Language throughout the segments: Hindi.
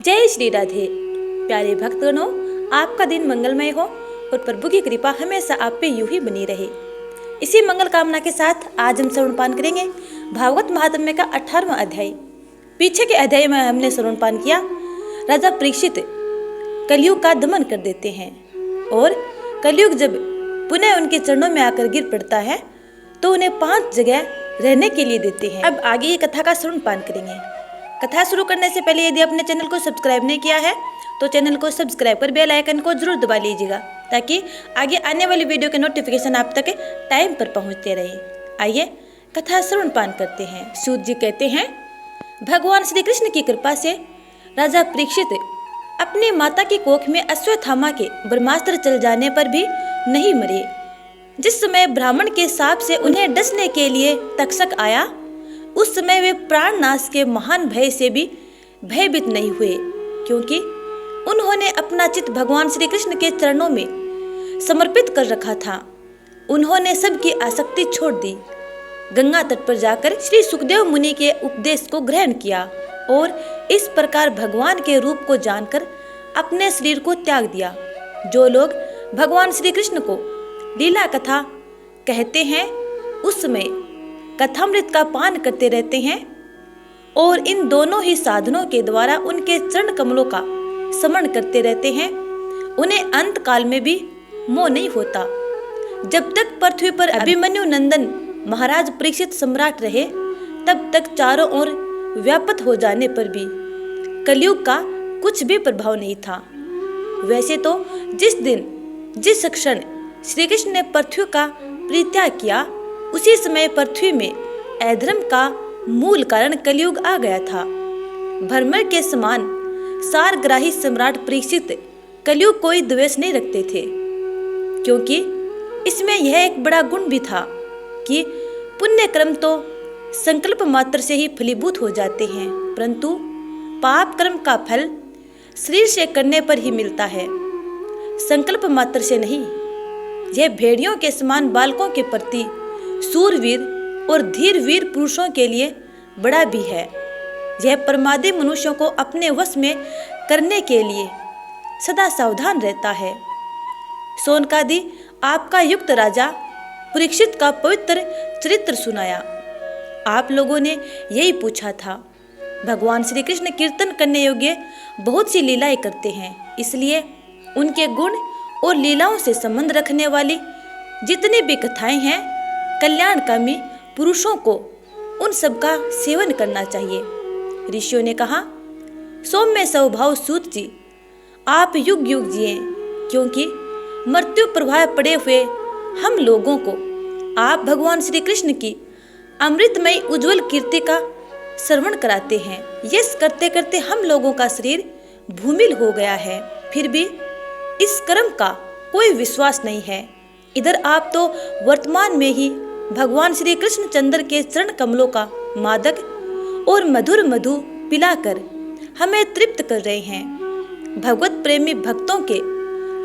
जय श्री राधे। प्यारे भक्तगणों, आपका दिन मंगलमय हो और प्रभु की कृपा हमेशा आप पे यूं ही बनी रहे। इसी मंगल कामना के साथ आज हम श्रवणपान करेंगे भागवत महात्म्य का 18वां अध्याय। पीछे के अध्याय में हमने श्रवणपान किया राजा परीक्षित कलयुग का दमन कर देते हैं और कलयुग जब पुनः उनके चरणों में आकर गिर पड़ता है तो उन्हें 5 जगह रहने के लिए देते हैं। अब आगे ये कथा का श्रवणपान करेंगे। कथा शुरू करने से पहले यदि अपने चैनल को सब्सक्राइब नहीं किया है तो चैनल को सब्सक्राइब कर बेल आइकन को जरूर दबा लीजिएगा ताकि आगे आने वाली वीडियो के नोटिफिकेशन आप तक टाइम पर पहुंचते रहे। आइए कथा श्रवणपान करते हैं। सूत जी कहते हैं, भगवान श्री कृष्ण की कृपा से राजा परीक्षित अपनी माता की कोख में अश्वत्थामा के ब्रह्मास्त्र चल जाने पर भी नहीं मरे। जिस समय ब्राह्मण के शाप से उन्हें डसने के लिए तक्षक आया उस समय वे प्राण नाश के महान भय से भी भयभीत नहीं हुए, क्योंकि उन्होंने अपना चित्त भगवान श्री कृष्ण के चरणों में समर्पित कर रखा था। उन्होंने सबकी आसक्ति छोड़ दी, गंगा तट पर जाकर श्री सुखदेव मुनि के उपदेश को ग्रहण किया और इस प्रकार भगवान के रूप को जानकर अपने शरीर को त्याग दिया। जो लोग भगवान श्री कृष्ण को लीला कथा कहते हैं उस समय कथामृत का पान करते रहते हैं और इन दोनों ही साधनों के द्वारा उनके चरण कमलों का स्मरण करते रहते हैं, उन्हें अंत काल में भी मोह नहीं होता। जब तक पृथ्वी पर अभिमन्यु नंदन महाराज परीक्षित सम्राट रहे तब तक चारों ओर व्याप्त हो जाने पर भी कलयुग का कुछ भी प्रभाव नहीं था। वैसे तो जिस क्षण श्री कृष्ण ने पृथ्वी का परित्याग किया उसी समय पृथ्वी में अधर्म का मूल कारण कलयुग आ गया था। भ्रमर के समान सारग्राही सम्राट परीक्षित कलयुग कोई द्वेष नहीं रखते थे, क्योंकि इसमें यह एक बड़ा गुण भी था कि पुण्य कर्म तो संकल्प मात्र से ही फलीभूत हो जाते हैं, परंतु पाप कर्म का फल शरीर से करने पर ही मिलता है, संकल्प मात्र से नहीं। यह भेड़ियों के समान बालकों के प्रति सूरवीर और धीर वीर पुरुषों के लिए बड़ा भी है। यह प्रमादी मनुष्यों को अपने वश में करने के लिए सदा सावधान रहता है। शौनकादि आपका युक्त राजा परीक्षित का पवित्र चरित्र सुनाया। आप लोगों ने यही पूछा था। भगवान श्री कृष्ण कीर्तन करने योग्य बहुत सी लीलाएं करते हैं, इसलिए उनके गुण और लीलाओं से संबंध रखने वाली जितनी भी कथाएं हैं कल्याणकामी पुरुषों को उन सब का सेवन करना चाहिए। ऋषियों ने कहा, सौम्य स्वभाव सूत जी आप युग युग जिए, क्योंकि मृत्यु प्रभाव पड़े हुए हम लोगों को आप भगवान श्री कृष्ण की अमृतमय उज्जवल कीर्ति का श्रवण कराते हैं। यस करते करते हम लोगों का शरीर भूमिल हो गया है, फिर भी इस कर्म का कोई विश्वास नहीं है। इधर आप तो वर्तमान में ही भगवान श्री कृष्ण चंद्र के चरण कमलों का मादक और मधुर मधु पिलाकर हमें तृप्त कर रहे हैं। भगवत प्रेमी भक्तों के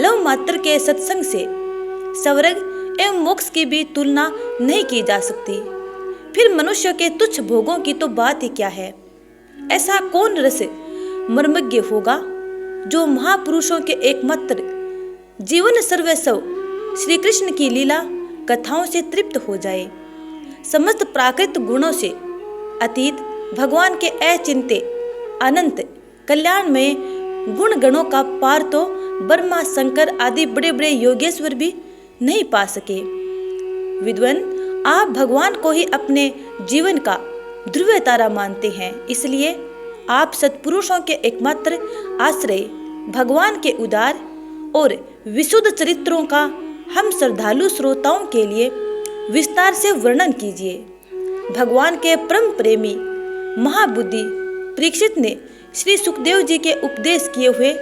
लव मात्र के सत्संग से स्वर्ग एवं मोक्ष की भी तुलना नहीं की जा सकती। फिर मनुष्य के तुच्छ भोगों की तो बात ही क्या है। ऐसा कौन रस मर्मज्ञ होगा जो महापुरुषों के एकमात्र जीवन सर्वस्व श्री कृष्ण की लीला कथाओं से तृप्त हो जाए। समस्त प्राकृत गुणों से अतीत भगवान के अचिंत्य अनंत कल्याण में गुण गणों का पार तो ब्रह्मा शंकर आदि बड़े बड़े योगेश्वर भी नहीं पा सके। विद्वान आप भगवान को ही अपने जीवन का ध्रुव तारा मानते हैं, इसलिए आप सत्पुरुषों के एकमात्र आश्रय भगवान के उदार और विशुद्ध चरित्रों का हम श्रद्धालु श्रोताओं के लिए विस्तार से वर्णन कीजिए। भगवान के परम प्रेमी महाबुद्धि परीक्षित ने श्री सुखदेव जी के उपदेश किए हुए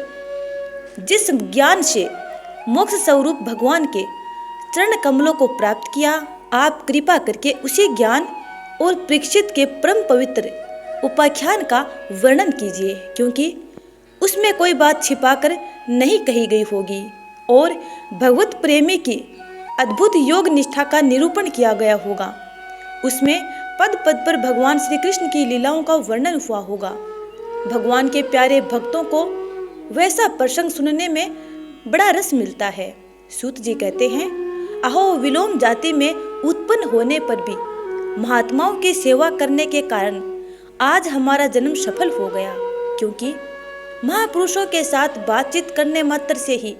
जिस ज्ञान से मोक्ष स्वरूप भगवान के चरण कमलों को प्राप्त किया, आप कृपा करके उसी ज्ञान और परीक्षित के परम पवित्र उपाख्यान का वर्णन कीजिए, क्योंकि उसमें कोई बात छिपाकर नहीं कही गई होगी और भगवत प्रेमी की अद्भुत योग निष्ठा का निरूपण किया गया होगा। उसमें पद पद पर भगवान श्री कृष्ण की लीलाओं का वर्णन हुआ होगा। भगवान के प्यारे भक्तों को वैसा प्रसंग सुनने में बड़ा रस मिलता है। सूत जी कहते हैं, अहो विलोम जाति में उत्पन्न होने पर भी महात्माओं की सेवा करने के कारण आज हमारा जन्म सफल हो गया, क्योंकि महापुरुषों के साथ बातचीत करने मात्र से ही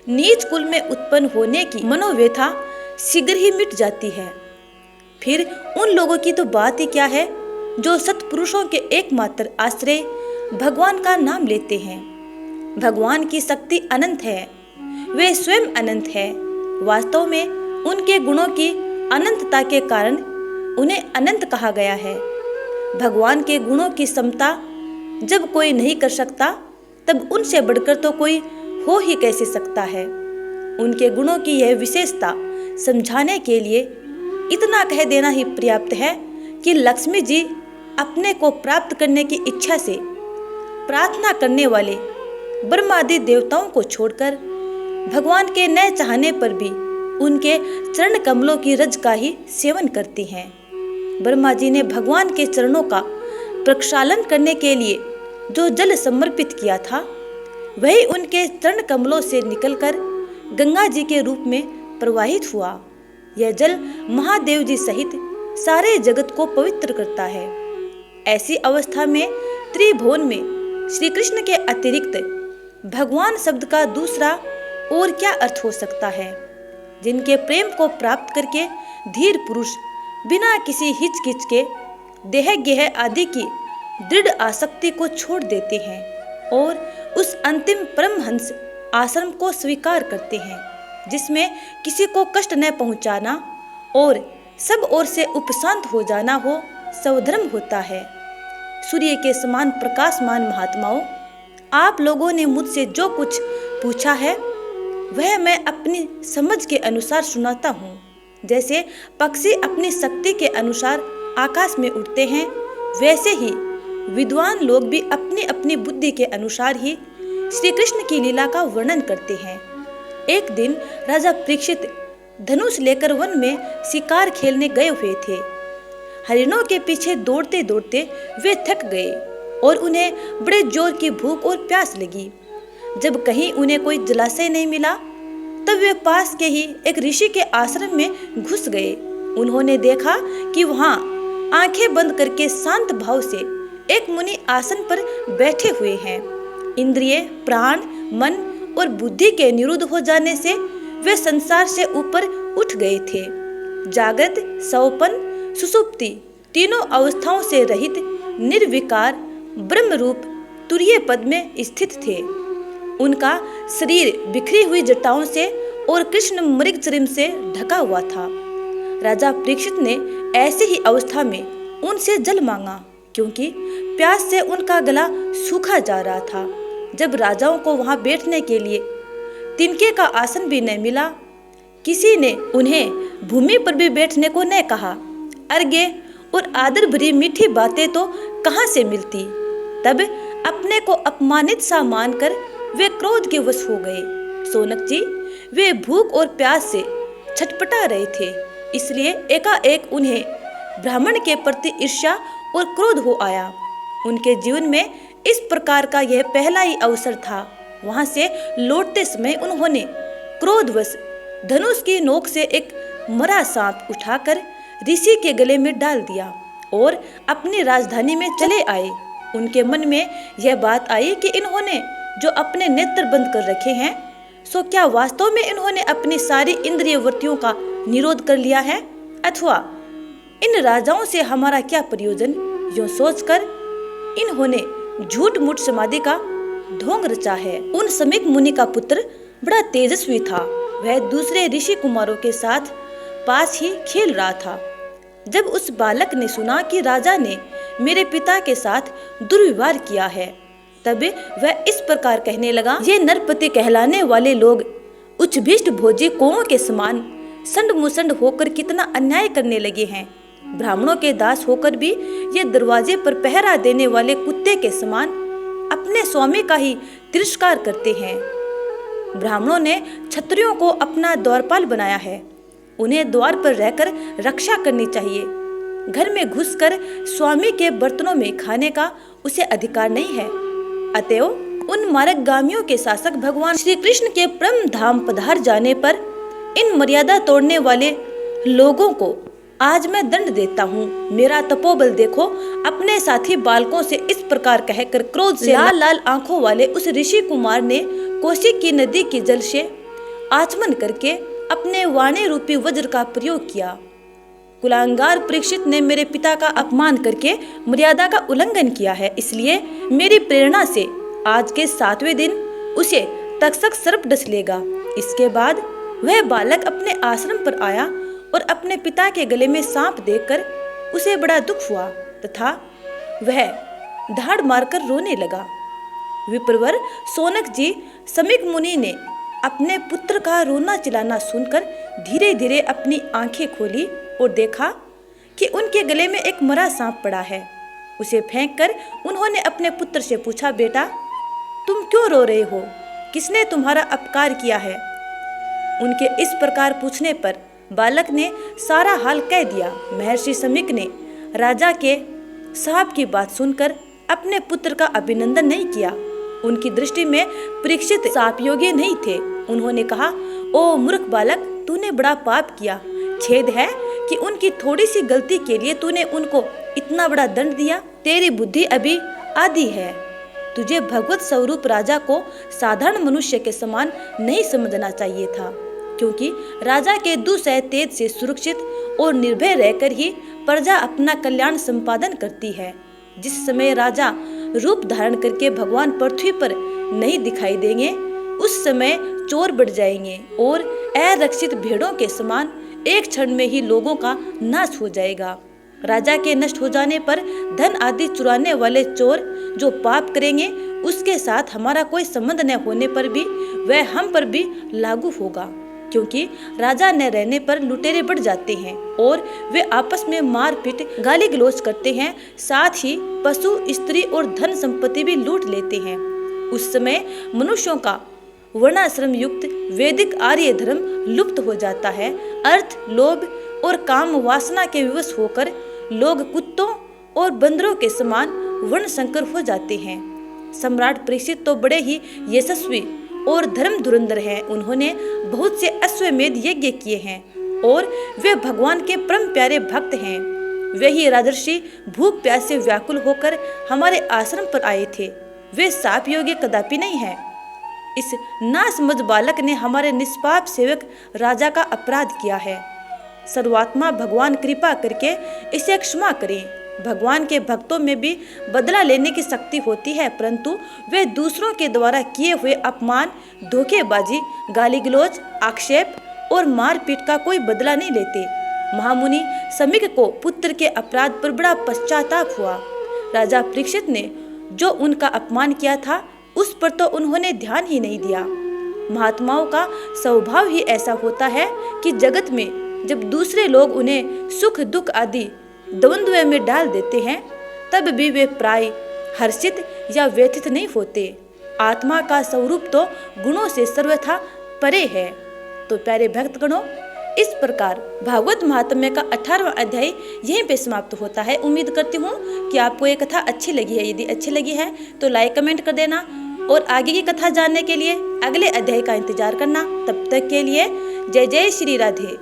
नीच कुल में उत्पन्न होने की मनोव्यथा शीघ्र ही मिट जाती है। फिर उन लोगों की तो बात ही क्या है जो सत्पुरुषों के एकमात्र आश्रय भगवान का नाम लेते हैं। भगवान की शक्ति अनंत है, वे स्वयं अनंत है। वास्तव में उनके गुणों की अनंतता के कारण उन्हें अनंत कहा गया है। भगवान के गुणों की समता जब कोई नहीं कर सकता, तब उनसे बढ़कर तो कोई हो ही कैसे सकता है। उनके गुणों की यह विशेषता समझाने के लिए इतना कह देना ही पर्याप्त है कि लक्ष्मी जी अपने को प्राप्त करने की इच्छा से प्रार्थना करने वाले ब्रह्मादि देवताओं को छोड़कर भगवान के न चाहने पर भी उनके चरण कमलों की रज का ही सेवन करती हैं। ब्रह्मा जी ने भगवान के चरणों का प्रक्षालन करने के लिए जो जल समर्पित किया था, वही उनके चरण कमलों से निकलकर गंगा जी के रूप में प्रवाहित हुआ। यह जल महादेव जी सहित सारे जगत को पवित्र करता है। ऐसी अवस्था में त्रिभुवन में श्री कृष्ण के अतिरिक्त भगवान शब्द का दूसरा और क्या अर्थ हो सकता है। जिनके प्रेम को प्राप्त करके धीर पुरुष बिना किसी हिचकिच के देह गेह आदि की दृढ़ आसक्ति को छोड़ देते हैं और उस अंतिम परमहंस आश्रम को स्वीकार करते हैं, जिसमें किसी को कष्ट न पहुंचाना और सब ओर से उपशांत हो जाना हो स्वधर्म होता है। सूर्य के समान प्रकाशमान महात्माओं, आप लोगों ने मुझसे जो कुछ पूछा है वह मैं अपनी समझ के अनुसार सुनाता हूँ। जैसे पक्षी अपनी शक्ति के अनुसार आकाश में उड़ते हैं, वैसे ही विद्वान लोग भी अपनी अपनी बुद्धि के अनुसार ही श्री कृष्ण की लीला का वर्णन करते हैं। एक दिन राजा परीक्षित धनुष लेकर वन में शिकार खेलने गए हुए थे। हरिणों के पीछे दौड़ते दौड़ते वे थक गए और उन्हें बड़े जोर की भूख और प्यास लगी। जब कहीं उन्हें कोई जलाशय नहीं मिला, तब वे पास के ही एक ऋषि के आश्रम में घुस गए। उन्होंने देखा कि वहाँ आंखें बंद करके शांत भाव से एक मुनि आसन पर बैठे हुए हैं। इंद्रिय, प्राण, मन और बुद्धि के निरुद्ध हो जाने से वे संसार से ऊपर उठ गए थे। जागृत, सौपन, सुषुप्ति तीनों अवस्थाओं से रहित निर्विकार ब्रह्म रूप तुरीय पद में स्थित थे। उनका शरीर बिखरी हुई जटाओं से और कृष्ण मृग चरिम से ढका हुआ था। राजा परीक्षित ने ऐसी ही अवस्था में उनसे जल मांगा, क्योंकि प्यास से उनका गला सूखा जा रहा था। जब राजाओं को वहां बैठने के लिए तिनके का आसन भी न मिला, किसी ने उन्हें भूमि पर भी बैठने को न कहा। अर्घ्य और आदर भरी मीठी बातें तो कहां से मिलती। तब अपने को अपमानित सा मानकर वे क्रोध के वश हो गए। सोनक जी, वे भूख और प्यास से छटपटा रहे थे, इसलिए एकाएक उन्हें ब्राह्मण के प्रति ईर्ष्या और क्रोध हो आया। उनके जीवन में इस प्रकार का यह पहला ही अवसर था। वहां से लौटते समय उन्होंने क्रोधवश धनुष की नोक से एक मरा सांप उठाकर ऋषि के गले में डाल दिया और अपनी राजधानी में चले आए। उनके मन में यह बात आई कि इन्होंने जो अपने नेत्र बंद कर रखे हैं, सो क्या वास्तव में इन्होंने अपनी सारी इंद्रिय वृत्तियों का निरोध कर लिया है, अथवा इन राजाओं से हमारा क्या प्रयोजन। यूं सोचकर इन्होंने झूठ मूठ समाधि का ढोंग रचा है। उन समीक मुनि का पुत्र बड़ा तेजस्वी था। वह दूसरे ऋषि कुमारों के साथ पास ही खेल रहा था। जब उस बालक ने सुना कि राजा ने मेरे पिता के साथ दुर्व्यवहार किया है, तब वह इस प्रकार कहने लगा, ये नरपति कहलाने वाले लोग उच्चभीष्ट भोजी कौओं के समान संड मुसंड होकर कितना अन्याय करने लगे हैं। ब्राह्मणों के दास होकर भी ये दरवाजे पर पहरा देने वाले कुत्ते के समान अपने स्वामी का ही तिरस्कार करते हैं। ब्राह्मणों ने क्षत्रियों को अपना द्वारपाल बनाया है, उन्हें द्वार पर रहकर रक्षा करनी चाहिए। घर में घुसकर स्वामी के बर्तनों में खाने का उसे अधिकार नहीं है। अतएव उन मार्गगामियों के शासक भगवान श्री कृष्ण के परम धाम पधार जाने पर इन मर्यादा तोड़ने वाले लोगों को आज मैं दंड देता हूँ। मेरा तपोबल देखो। अपने साथी बालकों से इस प्रकार कहकर क्रोध से लाल लाल आंखों वाले उस ऋषि कुमार ने कोसी की नदी के जल से आचमन करके अपने वाणी रूपी वज्र का प्रयोग किया। कुलांगार परीक्षित ने मेरे पिता का अपमान करके मर्यादा का उल्लंघन किया है, इसलिए मेरी प्रेरणा से आज के 7वें दिन उसे तक्षक सर्प डस लेगा। इसके बाद वह बालक अपने आश्रम पर आया और अपने पिता के गले में सांप देखकर उसे बड़ा दुख हुआ तथा वह धाड़ मारकर रोने लगा। विप्रवर सोनक जी समीक मुनि ने अपने पुत्र का रोना चिल्लाना सुनकर धीरे धीरे अपनी आंखें खोली और देखा कि उनके गले में एक मरा सांप पड़ा है। उसे फेंककर उन्होंने अपने पुत्र से पूछा, बेटा तुम क्यों रो रहे हो? किसने तुम्हारा अपकार किया है? उनके इस प्रकार पूछने पर बालक ने सारा हाल कह दिया। महर्षि समीक ने राजा के साहब की बात सुनकर अपने पुत्र का अभिनंदन नहीं किया। उनकी दृष्टि में परीक्षित साप योग्य नहीं थे। उन्होंने कहा, ओ मूर्ख बालक, तूने बड़ा पाप किया। खेद है कि उनकी थोड़ी सी गलती के लिए तूने उनको इतना बड़ा दंड दिया। तेरी बुद्धि अभी आधी है। तुझे भगवत स्वरूप राजा को साधारण मनुष्य के समान नहीं समझना चाहिए था, क्योंकि राजा के दुसह तेज से सुरक्षित और निर्भय रहकर ही प्रजा अपना कल्याण संपादन करती है। जिस समय राजा रूप धारण करके भगवान पृथ्वी पर नहीं दिखाई देंगे, उस समय चोर बढ़ जाएंगे और अरक्षित भेड़ों के समान एक क्षण में ही लोगों का नाश हो जाएगा। राजा के नष्ट हो जाने पर धन आदि चुराने वाले चोर जो पाप करेंगे, उसके साथ हमारा कोई संबंध न होने पर भी वह हम पर भी लागू होगा, क्योंकि राजा न रहने पर लुटेरे बढ़ जाते हैं और वे आपस में मारपीट गाली गलौज करते हैं, साथ ही पशु, स्त्री और धन संपत्ति भी लूट लेते हैं। उस समय मनुष्यों का वर्णाश्रम युक्त वैदिक आर्य धर्म लुप्त हो जाता है। अर्थ, लोभ और काम वासना के विवश होकर लोग कुत्तों और बंदरों के समान वर्ण संकर हो जाते हैं। सम्राट परीक्षित तो बड़े ही यशस्वी और धर्म धुरंधर हैं। उन्होंने बहुत से अश्वमेध यज्ञ किए हैं और वे भगवान के परम प्यारे भक्त हैं। वे ही राजर्षि भूख प्यास से व्याकुल होकर हमारे आश्रम पर आए थे। वे साप योग्य कदापि नहीं है। इस नासमझ बालक ने हमारे निष्पाप सेवक राजा का अपराध किया है। सर्वात्मा भगवान कृपा करके इसे क्षमा करें। भगवान के भक्तों में भी बदला लेने की शक्ति होती है, परंतु वे दूसरों के द्वारा किए हुए अपमान, धोखेबाजी, गाली गलौज, आक्षेप और मारपीट का कोई बदला नहीं लेते। महामुनि समीक को पुत्र के अपराध पर बड़ा पश्चाताप हुआ। राजा परीक्षित ने जो उनका अपमान किया था, उस पर तो उन्होंने ध्यान ही नहीं दिया। महात्माओं का स्वभाव ही ऐसा होता है कि जगत में जब दूसरे लोग उन्हें सुख दुख आदि द्वंद्व में डाल देते हैं, तब भी वे प्राय हर्षित या व्यथित नहीं होते। आत्मा का स्वरूप तो गुणों से सर्वथा परे है। तो प्यारे भक्तगणों, इस प्रकार भागवत महात्म्य का 18वां अध्याय यहीं पे समाप्त होता है। उम्मीद करती हूँ कि आपको ये कथा अच्छी लगी है। यदि अच्छी लगी है तो लाइक कमेंट कर देना और आगे की कथा जानने के लिए अगले अध्याय का इंतजार करना। तब तक के लिए जय जय श्री राधे।